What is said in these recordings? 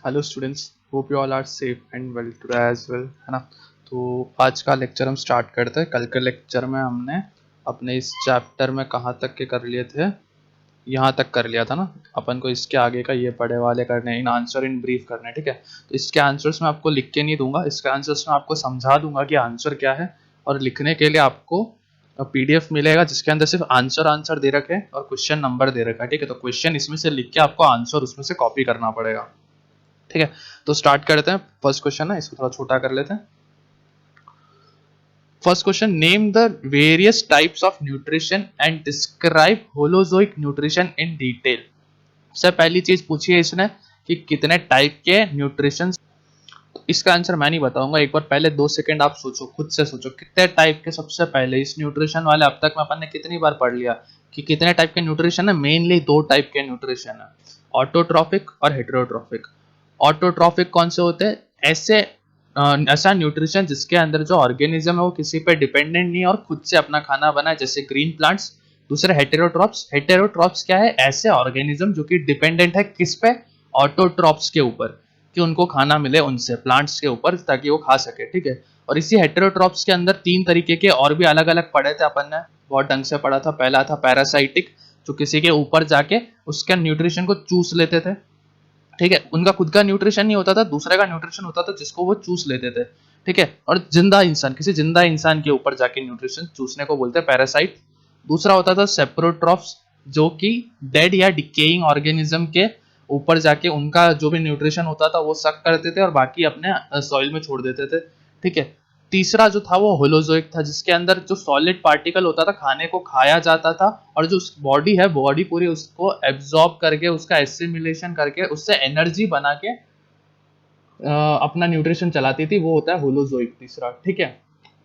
Hello students, hope you all are safe and well today as well, है ना। तो आज का लेक्चर हम स्टार्ट करते हैं। कल के लेक्चर में हमने अपने इस चैप्टर में कहाँ तक के कर लिए थे, यहाँ तक कर लिया था ना। अपन को इसके आगे का ये पढ़े वाले करने, इन आंसर इन ब्रीफ करने, ठीक है। तो इसके आंसर्स मैं आपको लिख के नहीं दूंगा, इसके आंसर्स मैं आपको समझा दूंगा कि आंसर क्या है। और लिखने के लिए आपको पीडीएफ मिलेगा जिसके अंदर सिर्फ आंसर आंसर दे रखे और क्वेश्चन नंबर दे रखा है, ठीक है। तो क्वेश्चन इसमें से लिख के आपको आंसर उसमें से कॉपी करना पड़ेगा, ठीक है। तो स्टार्ट करते हैं। फर्स्ट क्वेश्चन है, इसको थोड़ा छोटा कर लेते हैं। First question, name the various types of nutrition and describe holozoic nutrition in detail. सबसे पहली चीज पूछी है इसने कि कितने टाइप के न्यूट्रिशन। इसका आंसर मैं नहीं बताऊंगा, एक बार पहले 2 सेकंड आप सोचो, खुद से सोचो कितने टाइप के। सबसे पहले इस न्यूट्रिशन वाले अब तक में अपन ने कितनी बार पढ़ लिया कि कितने टाइप के न्यूट्रिशन है। मेनली 2 टाइप के न्यूट्रिशन है, ऑटोट्रॉफिक और हेटेरोट्रॉफिक। ऑटोट्रॉफिक कौन से होते हैं? ऐसा न्यूट्रिशन जिसके अंदर जो ऑर्गेनिज्म है वो किसी पे डिपेंडेंट नहीं है और खुद से अपना खाना बनाए, जैसे ग्रीन प्लांट्स। दूसरे हेटेरोट्रॉप्स। हेटेरोट्रॉप्स क्या है? ऐसे ऑर्गेनिज्म जो कि डिपेंडेंट है किस पे? ऑटोट्रॉप्स के ऊपर, कि उनको खाना मिले उनसे, प्लांट्स के ऊपर, ताकि वो खा सके, ठीक है। और इसी हेटेरोट्रॉप्स के अंदर 3 तरीके के और भी अलग अलग पढ़े थे अपन ने, बहुत ढंग से पढ़ा था। पहला था पैरासाइटिक, जो किसी के ऊपर जाके उसके न्यूट्रिशन को चूस लेते थे, ठीक है। उनका खुद का न्यूट्रिशन नहीं होता था, दूसरे का न्यूट्रिशन होता था जिसको वो चूस लेते थे, ठीक है। और जिंदा इंसान, किसी जिंदा इंसान के ऊपर जाके न्यूट्रिशन चूसने को बोलते हैं पैरासाइट। दूसरा होता था सेप्रोट्रॉप्स, जो कि डेड या डिकेइंग ऑर्गेनिज्म के ऊपर जाके उनका जो भी न्यूट्रिशन होता था वो सक करते थे और बाकी अपने सॉइल में छोड़ देते थे, ठीक है। तीसरा जो था वो होलोजोइक था, जिसके अंदर जो सॉलिड पार्टिकल होता था खाने को खाया जाता था और जो बॉडी है, बॉडी पूरी उसको एब्जॉर्ब करके, उसका एसिमिलेशन करके, उससे एनर्जी बना के अपना न्यूट्रिशन चलाती थी। वो होता है होलोजोइक, तीसरा, ठीक है।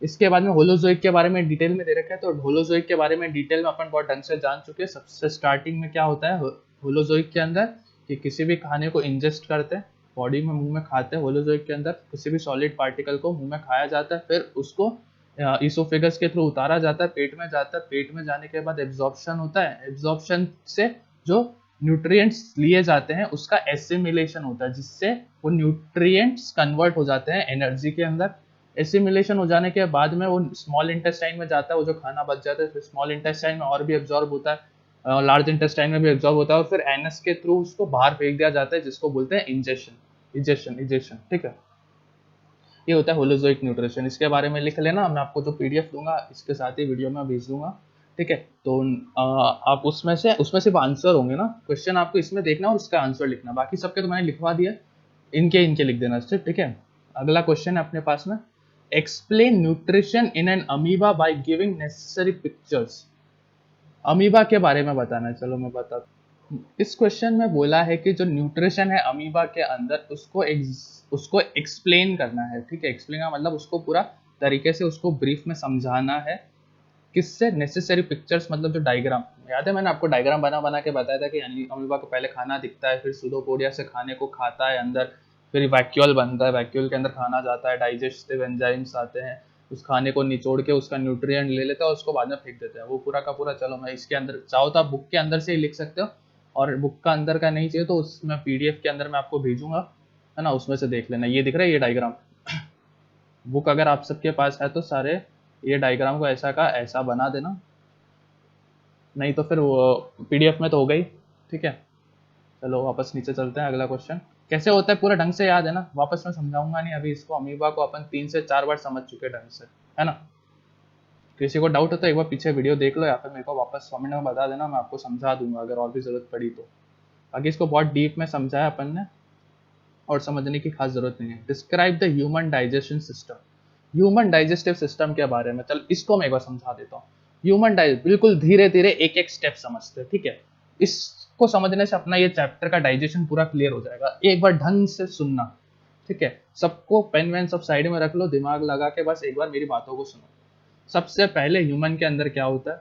इसके बाद में होलोजोइक के बारे में डिटेल में दे रखा है, तो होलोजोइक के बारे में डिटेल में अपन बहुत ढंग से जान चुके हैं। सबसे स्टार्टिंग में क्या होता है होलोजोइक के अंदर, कि किसी भी खाने को इंजेस्ट करते हैं, बॉडी में, मुंह में खाते हैं। होलोजोइक के अंदर किसी भी सॉलिड पार्टिकल को मुंह में खाया जाता है, फिर उसको इसोफेगस के थ्रू उतारा जाता है, पेट में जाता है। पेट में जाने के बाद एब्जॉर्प्शन होता है, एब्जॉर्प्शन से जो न्यूट्रिएंट्स लिए जाते हैं उसका एसिमिलेशन होता है, जिससे वो न्यूट्रिएंट्स कन्वर्ट हो जाते हैं एनर्जी के अंदर। एसिमिलेशन हो जाने के बाद में वो स्मॉल इंटेस्टाइन में जाता है, वो जो खाना बच जाता है, फिर स्मॉल इंटेस्टाइन में और भी एब्जॉर्ब होता है, लार्ज इंटेस्टाइन में भी एब्जॉर्ब होता है, और फिर एनएस के थ्रू उसको बाहर फेंक दिया जाता है, जिसको बोलते हैं इंजेशन, इजेशन, ठीक है। ये होता है होलोजोइक न्यूट्रिशन। इसके बारे में लिख लेना, मैं आपको जो पीडीएफ दूंगा इसके साथ ही वीडियो में भेज दूंगा, ठीक है। तो आप उसमें सिर्फ आंसर होंगे ना, क्वेश्चन आपको इसमें देखना और उसका आंसर लिखना, बाकी सबके तो मैंने लिखवा दिया, इनके लिख देना सिर्फ, ठीक है। अगला क्वेश्चन है अपने पास में, explain nutrition in an amoeba by giving necessary pictures. Amoeba के बारे में बताना है, चलो मैं बताता हूँ। इस क्वेश्चन में बोला है कि जो न्यूट्रिशन है अमीबा के अंदर, उसको एक्सप्लेन करना है, ठीक है। एक्सप्लेन का मतलब उसको पूरा तरीके से उसको ब्रीफ में समझाना है। किससे? नेसेसरी पिक्चर्स, मतलब जो डायग्राम, याद है मैंने आपको डायग्राम बना बना के बताया था कि अमीबा को पहले खाना दिखता है, फिर सूडोपोडिया से खाने को खाता है अंदर, फिर वैक्यूल बनता है, वैक्यूल के अंदर खाना जाता है, डाइजेस्टिव एंजाइम्स आते हैं, उस खाने को निचोड़ के उसका न्यूट्रिएंट ले लेता है और उसको बाद में फेंक देते हैं, वो पूरा का पूरा। चलो मैं इसके अंदर, चाहो तो आप बुक के अंदर से ही लिख सकते हो, और बुक का अंदर का नहीं चाहिए तो उसमें पीडीएफ के अंदर मैं आपको भेजूंगा, है ना, उसमें से देख लेना। ये दिख रहा है ये डायग्राम, बुक अगर आप सबके पास है तो सारे ये डायग्राम को ऐसा का ऐसा बना देना, नहीं तो फिर वो पीडीएफ में तो हो गई, ठीक है। चलो वापस नीचे चलते हैं। अगला क्वेश्चन कैसे होता है पूरा ढंग से याद है ना, वापस मैं समझाऊंगा नहीं अभी इसको। अमीबा को अपन 3 से 4 बार समझ चुके ढंग से, है ना। किसी को डाउट हो तो एक बार पीछे वीडियो देख लो या फिर मेरे को वापस कमेंट में बता देना, मैं आपको समझा दूंगा अगर और भी जरूरत पड़ी तो। बाकी इसको बहुत डीप में समझाया अपन ने और समझने की खास जरूरत नहीं है। Describe the human digestion system. Human digestive system के बारे में, चल इसको मैं एक बार समझा देता हूँ। ह्यूमन डाइजेस्ट, बिल्कुल धीरे धीरे एक एक स्टेप समझते हैं, ठीक है। इसको समझने से अपना ये चैप्टर का डाइजेशन पूरा क्लियर हो जाएगा। एक बार ढंग से सुनना, ठीक है। सबको पेन वेन सब साइड में रख लो, दिमाग लगा के बस एक बार मेरी बातों को सुनो। सबसे पहले ह्यूमन के अंदर क्या होता है?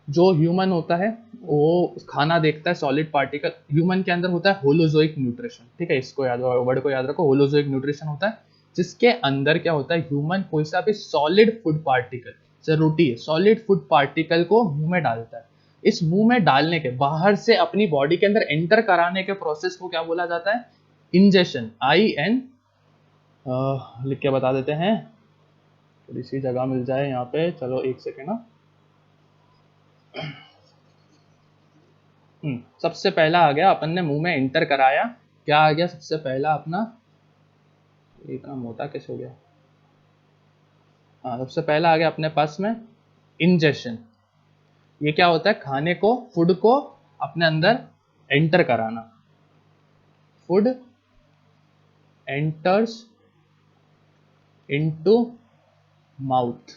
जो ह्यूमन होता है वो खाना देखता है, सॉलिड पार्टिकल। ह्यूमन के अंदर होता है होलोजोइक न्यूट्रिशन, ठीक है। इसको याद, वर्ड को याद रखो, होलोजोइक न्यूट्रिशन होता है, जिसके अंदर क्या होता है, ह्यूमन कोई सा भी सॉलिड फूड पार्टिकल, जरूरी है, सॉलिड फूड पार्टिकल को मुंह में डालता है। इस मुंह में डालने के, बाहर से अपनी बॉडी के अंदर एंटर कराने के प्रोसेस को क्या बोला जाता है? इंजेशन, IN, लिख के बता देते हैं, थोड़ी सी जगह मिल जाए यहाँ पे, चलो एक सेकेंड ना। सबसे पहला आ गया, अपन ने मुंह में एंटर कराया, क्या आ गया सबसे पहला अपना, इतना मोटा कैसे हो गया, हाँ सबसे पहला आ गया अपने पास में इंजेशन। ये क्या होता है, खाने को, फूड को अपने अंदर एंटर कराना, फूड एंटर्स इनटू माउथ,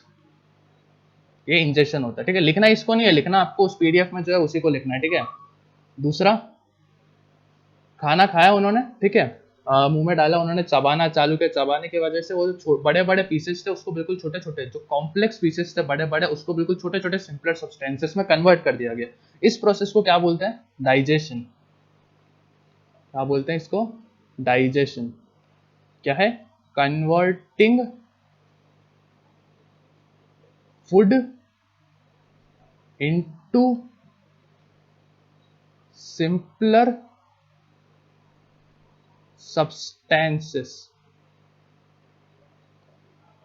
ये इंजेक्शन होता है। ठीक है, लिखना इसको नहीं है, लिखना आपको उस पीडीएफ में जो है उसी को लिखना है। ठीक है, दूसरा, खाना खाया उन्होंने, ठीक है, मुंह में डाला उन्होंने, चबाना चालू किया, चबाने की वजह से वो बड़े बड़े पीसेस थे उसको बिल्कुल छोटे छोटे, जो कॉम्प्लेक्स पीसेस थे बड़े बड़े, उसको बिल्कुल छोटे छोटे सिंपलर सब्सटेंसेस में कन्वर्ट कर दिया गया। इस प्रोसेस को क्या बोलते हैं, डाइजेशन। क्या बोलते हैं इसको, डाइजेशन। क्या है, converting food into simpler substances.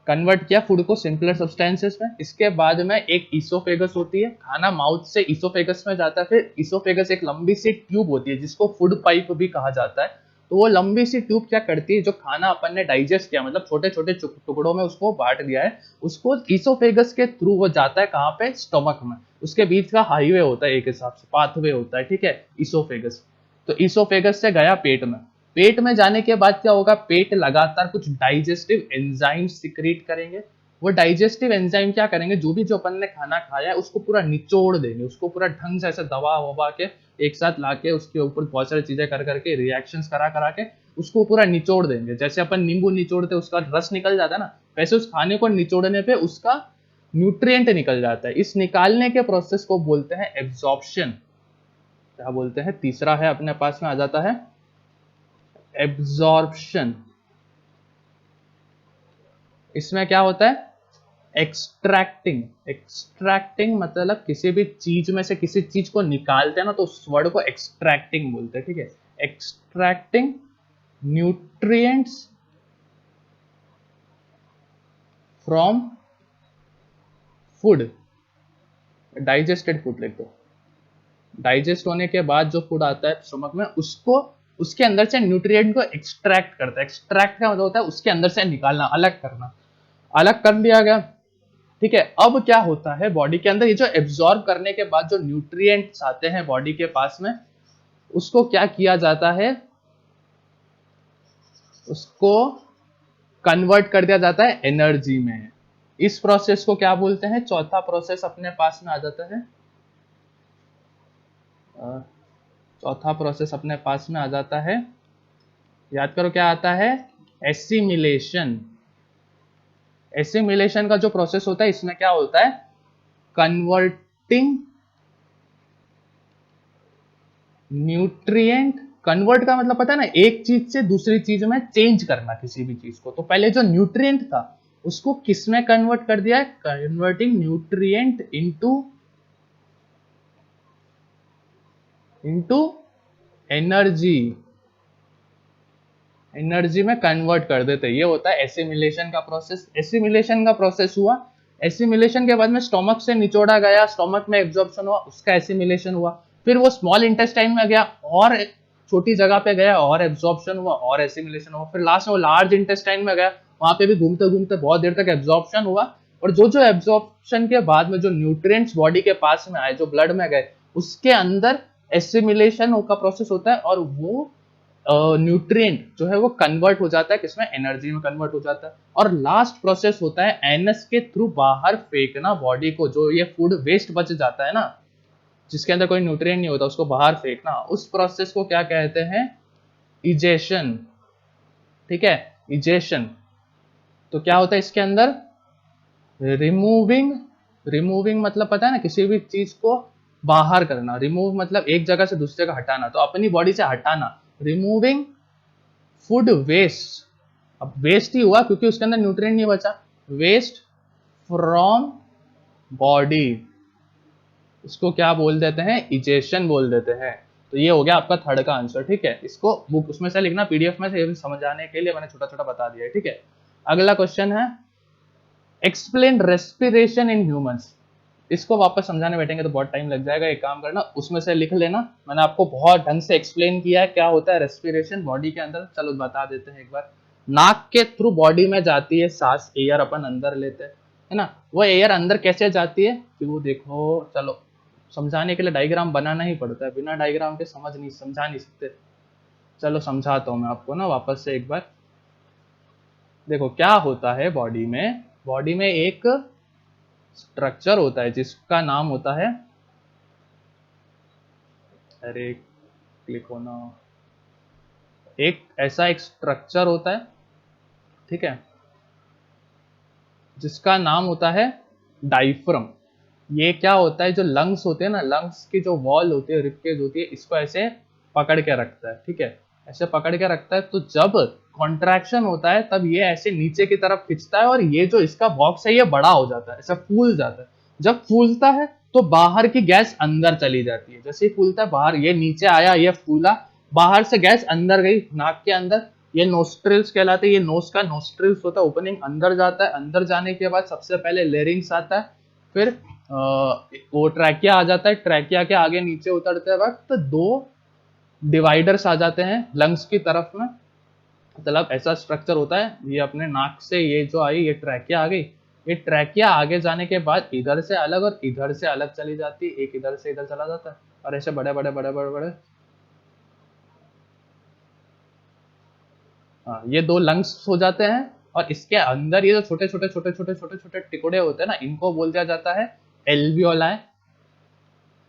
Convert किया फूड को सिंपलर सब्सटेंसेस में, इसके बाद में एक इसोफेगस होती है, खाना माउथ से इसोफेगस में जाता है, फिर इसोफेगस एक लंबी सी ट्यूब होती है जिसको फूड पाइप भी कहा जाता है। तो वो लंबी सी ट्यूब क्या करती है, जो खाना अपन ने डाइजेस्ट किया, मतलब छोटे छोटे टुकड़ों में उसको बांट दिया है, उसको इसोफेगस के थ्रू वो जाता है कहाँ पे, स्टमक में। उसके बीच का हाईवे होता है, एक हिसाब से पाथवे होता है, ठीक है, इसोफेगस। तो इसोफेगस से गया पेट में, पेट में जाने के बाद क्या होगा, पेट लगातार कुछ डाइजेस्टिव एंजाइम सिक्रीट करेंगे। वो डाइजेस्टिव एंजाइम क्या करेंगे, जो भी जो अपन ने खाना खाया है उसको पूरा निचोड़ देंगे, उसको पूरा ढंग से ऐसे दबा वबा के एक साथ लाके उसके ऊपर बहुत सारी चीजें कर करके रिएक्शंस करा करा के उसको पूरा निचोड़ देंगे। जैसे अपन नींबू निचोड़ते उसका रस निकल जाता है ना, वैसे उस खाने को निचोड़ने पे उसका न्यूट्रिएंट निकल जाता है। इस निकालने के प्रोसेस को बोलते हैं एब्जॉर्प्शन। क्या बोलते हैं, तीसरा है अपने पास में आ जाता है एब्जॉर्प्शन। इसमें क्या होता है, एक्सट्रैक्टिंग। एक्सट्रैक्टिंग मतलब किसी भी चीज में से किसी चीज को निकालते हैं ना, तो उस वर्ड को एक्सट्रैक्टिंग बोलते हैं। ठीक है, extracting nutrients from food, digested food लिख दो। डाइजेस्ट होने के बाद जो फूड आता है स्टमक में, उसको उसके अंदर से न्यूट्रिएंट को एक्सट्रैक्ट करता है। एक्सट्रैक्ट का मतलब होता है उसके अंदर से निकालना, अलग करना। अलग कर दिया गया, ठीक है। अब क्या होता है बॉडी के अंदर, ये जो एब्जॉर्ब करने के बाद जो न्यूट्रिएंट्स आते हैं बॉडी के पास में, उसको क्या किया जाता है, उसको कन्वर्ट कर दिया जाता है एनर्जी में। इस प्रोसेस को क्या बोलते हैं, चौथा प्रोसेस अपने पास में आ जाता है, चौथा प्रोसेस अपने पास में आ जाता है, याद करो क्या आता है, एसिमिलेशन। एसिमिलेशन का जो प्रोसेस होता है, इसमें क्या होता है, कन्वर्टिंग न्यूट्रिएंट। कन्वर्ट का मतलब पता है ना, एक चीज से दूसरी चीज में चेंज करना किसी भी चीज को। तो पहले जो न्यूट्रिएंट था उसको किस में कन्वर्ट कर दिया है, converting nutrient into energy. Energy में कन्वर्ट कर देते, ये होता है एसिमिलेशन का प्रोसेस। एसिमिलेशन का प्रोसेस हुआ, एसिमिलेशन के बाद में स्टोमक से निचोड़ा गया, स्टोमक में एब्जॉर्प्शन हुआ, उसका एसिमिलेशन हुआ। फिर वो स्मॉल इंटेस्टाइन में गया और छोटी जगह पे गया और एब्जॉर्प्शन हुआ और एसिमिलेशन हुआ। फिर लास्ट में वो लार्ज इंटेस्टाइन में गया, वहां पे भी घूमते घूमते बहुत देर तक एब्जॉर्प्शन हुआ। और जो जो एब्जॉर्प्शन के बाद में जो न्यूट्रिएंट्स बॉडी के पास में आए, जो ब्लड में गए, उसके अंदर एसिमिलेशन का प्रोसेस होता है और वो न्यूट्रिएंट जो है वो कन्वर्ट हो जाता है किसमें, एनर्जी में कन्वर्ट हो जाता है। और लास्ट प्रोसेस होता है एनस के थ्रू बाहर फेंकना बॉडी को, जो ये फूड वेस्ट बच जाता है ना, जिसके अंदर कोई न्यूट्रिएंट नहीं होता, उसको बाहर फेंकना। उस प्रोसेस को क्या कहते हैं, इजेशन। ठीक है, इजेशन। तो क्या होता है इसके अंदर, रिमूविंग। रिमूविंग मतलब पता है ना, किसी भी चीज को बाहर करना। रिमूव मतलब एक जगह से दूसरी जगह हटाना, तो अपनी बॉडी से हटाना। रिमूविंग फूड वेस्ट, अब वेस्ट ही हुआ क्योंकि उसके अंदर न्यूट्रिएंट नहीं बचा, वेस्ट फ्रॉम बॉडी, इसको क्या बोल देते हैं, इजेशन बोल देते हैं। तो ये हो गया आपका थर्ड का आंसर, ठीक है। इसको बुक उसमें से लिखना, पीडीएफ में से, ये भी समझाने के लिए मैंने छोटा छोटा बता दिया है, ठीक है। अगला क्वेश्चन है एक्सप्लेन रेस्पिरेशन इन ह्यूमंस। इसको वापस समझाने बैठेंगे तो बहुत टाइम लग जाएगा, एक काम करना उसमें से लिख लेना, मैंने आपको बहुत ढंग से एक्सप्लेन किया है क्या होता है रेस्पिरेशन बॉडी के अंदर। चलो बता देते हैं एक बार। नाक के थ्रू बॉडी में जाती है सांस, एयर अपन अंदर लेते हैं, है ना। वो एयर अंदर कैसे जाती है कि वो देखो, चलो समझाने के लिए डायग्राम बनाना ही पड़ता है, बिना डायग्राम के समझा नहीं सकते। चलो समझाता हूँ मैं आपको ना वापस से एक बार। देखो क्या होता है बॉडी में एक स्ट्रक्चर होता है जिसका नाम होता है, अरे क्लिक होना, एक ऐसा एक स्ट्रक्चर होता है, ठीक है, जिसका नाम होता है डायफ्रम। ये क्या होता है, जो लंग्स होते हैं ना, लंग्स की जो वॉल होती है, रिबकेज होती है, इसको ऐसे पकड़ के रखता है, ठीक है, ऐसे पकड़ के रखता है। तो जब कॉन्ट्रैक्शन होता है तब ये ऐसे नीचे की तरफ खिंचता है और ये जो इसका बॉक्स है ये बड़ा हो जाता है, ऐसा फूल जाता है। जब फूलता है तो बाहर की गैस अंदर चली जाती है, जैसे ही फूलता है बाहर, ये नीचे आया, ये फूला, बाहर से गैस अंदर गई नाक के अंदर, ये नोस्ट्रिल्स कहलाते हैं, ये नोस का नोस्ट्रिल्स होता है, ओपनिंग अंदर जाता है। अंदर जाने के बाद सबसे पहले लेरिंग्स आता है, फिर वो ट्रैकिया आ जाता है, ट्रैकिया के आगे नीचे उतरते वक्त दो डिवाइडर्स आ जाते हैं लंग्स की तरफ में। मतलब ऐसा स्ट्रक्चर होता है, ये अपने नाक से ये जो आई, ये ट्रैकिया आ गई, ये ट्रैकिया आगे जाने के बाद इधर से अलग और इधर से अलग चली जाती है, एक इधर से इधर चला जाता है, और ऐसे बड़े बड़े बड़े बड़े बड़े, हाँ, ये दो लंग्स हो जाते हैं। और इसके अंदर ये जो छोटे छोटे छोटे छोटे छोटे छोटे टुकड़े होते हैं ना, इनको बोल दिया जाता है एल्वियोलाई।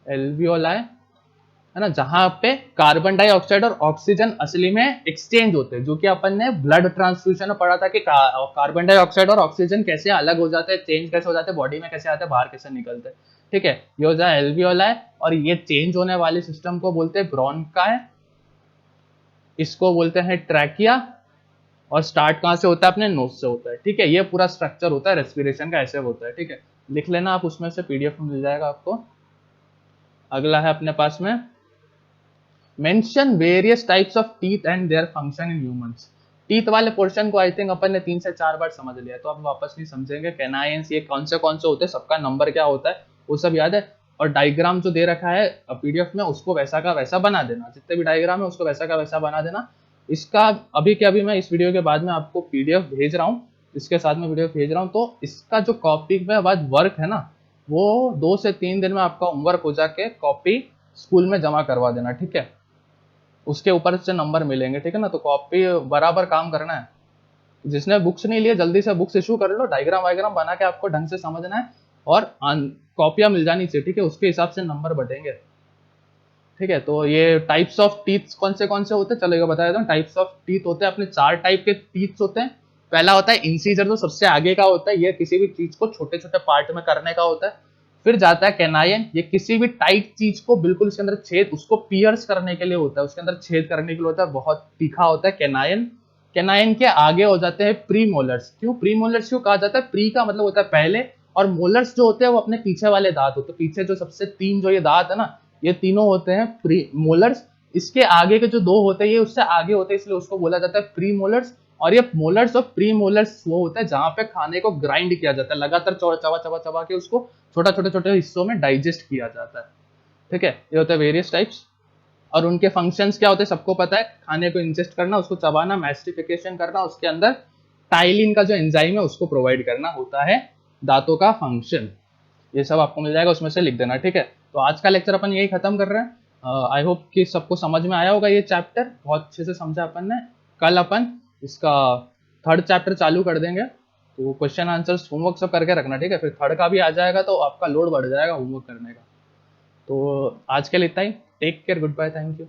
एल्वियोलाई, है ना, जहां पे कार्बन डाइऑक्साइड और ऑक्सीजन असली में एक्सचेंज होते हैं, जो कि अपन ने ब्लड ट्रांसफ्यूजन में पढ़ा था कि कार्बन डाइऑक्साइड और ऑक्सीजन कैसे अलग हो जाते हैं, चेंज कैसे हो जाते हैं, बॉडी में कैसे आते हैं, बाहर कैसे निकलते हैं, ठीक है। ये हो जाए एल्वियोलाई, और ये चेंज होने वाले सिस्टम को बोलते हैं ब्रोंकाई, इसको बोलते हैं ट्रैकिया, और स्टार्ट कहां से होता है, अपने नोज से होता है, ठीक है। ये पूरा स्ट्रक्चर होता है रेस्पिरेशन का, ऐसे होता है, ठीक है। लिख लेना आप, उसमें से पीडीएफ में मिल जाएगा आपको। अगला है अपने पास में mention various types of teeth and their function in humans. Teeth वाले पोर्शन को आई थिंक अपन ने 3 से 4 बार समझ लिया, तो अब वापस नहीं समझेंगे। कैनाइंस ये कौन से होते हैं, सबका नंबर क्या होता है वो सब याद है, और डायग्राम जो दे रखा है पीडीएफ में उसको वैसा का वैसा बना देना, जितने भी डायग्राम है उसको वैसा का वैसा बना देना। इसका अभी के अभी मैं इस वीडियो के बाद में आपको पीडीएफ भेज रहा हूँ, इसके साथ में वीडियो भेज रहा हूँ, तो इसका जो कॉपी में बाद वर्क है ना, वो 2 से 3 दिन में आपका होमवर्क हो जाके कॉपी स्कूल में जमा करवा देना, ठीक है। उसके ऊपर से नंबर मिलेंगे, ठीक है ना। तो कॉपी बराबर काम करना है, जिसने बुक्स नहीं लिए जल्दी से बुक्स इशू कर लो, डायग्राम वायग्राम बना के आपको ढंग से समझना है, और कॉपियां मिल जानी चाहिए, ठीक है, उसके हिसाब से नंबर बढ़ेंगे, ठीक है। तो ये टाइप्स ऑफ टीथ कौन से होते हैं, चलो ये बता देता हूँ। टाइप्स ऑफ टीथ होते हैं अपने 4 टाइप के टीथ होते हैं। पहला होता है इंसीजर, जो सबसे आगे का होता है, ये किसी भी चीज को छोटे छोटे पार्ट में करने का होता है। फिर जाता है कैनायन, ये किसी भी टाइट चीज को बिल्कुल उसके अंदर छेद, उसको पियर्स करने के लिए होता है, उसके अंदर छेद करने के लिए होता है, बहुत तीखा होता है कैनायन। कैनायन के आगे हो जाते हैं प्रीमोलर्स। क्यों प्रीमोलर्स क्यों कहा जाता है, प्री का मतलब होता है पहले, और मोलर्स जो होते हैं वो अपने पीछे वाले दांत होते हैं, पीछे जो सबसे 3 जो ये दांत है ना, ये तीनों होते हैं प्री मोलर्स। इसके आगे के जो 2 होते हैं ये उससे आगे होते हैं, इसलिए उसको बोला जाता है प्री मोलर्स। और ये मोलर्स और प्री मोलर्स वो होता है जहां पे खाने को ग्राइंड किया जाता है, लगातार चबा चबा चबा के उसको छोटा छोटे छोटे हिस्सों में डाइजेस्ट किया जाता है, ठीक है। ये होता है वेरियस टाइप्स, और उनके फंक्शंस क्या होते हैं सबको पता है, खाने को इंजेस्ट करना, उसको चबाना, मैस्टिफिकेशन करना, उसके अंदर टाइलिन का जो एंजाइम है उसको प्रोवाइड करना होता है दांतों का फंक्शन। ये सब आपको मिल जाएगा, उसमें से लिख देना, ठीक है। तो आज का लेक्चर अपन यही खत्म कर रहे हैं। आई होप कि सबको समझ में आया होगा, ये चैप्टर बहुत अच्छे से समझा अपन ने। कल अपन इसका 3rd चैप्टर चालू कर देंगे, तो क्वेश्चन आंसर्स होमवर्क सब करके रखना, ठीक है। फिर 3rd का भी आ जाएगा तो आपका लोड बढ़ जाएगा होमवर्क करने का। तो आज के लिए इतना ही, take care, goodbye, thank you.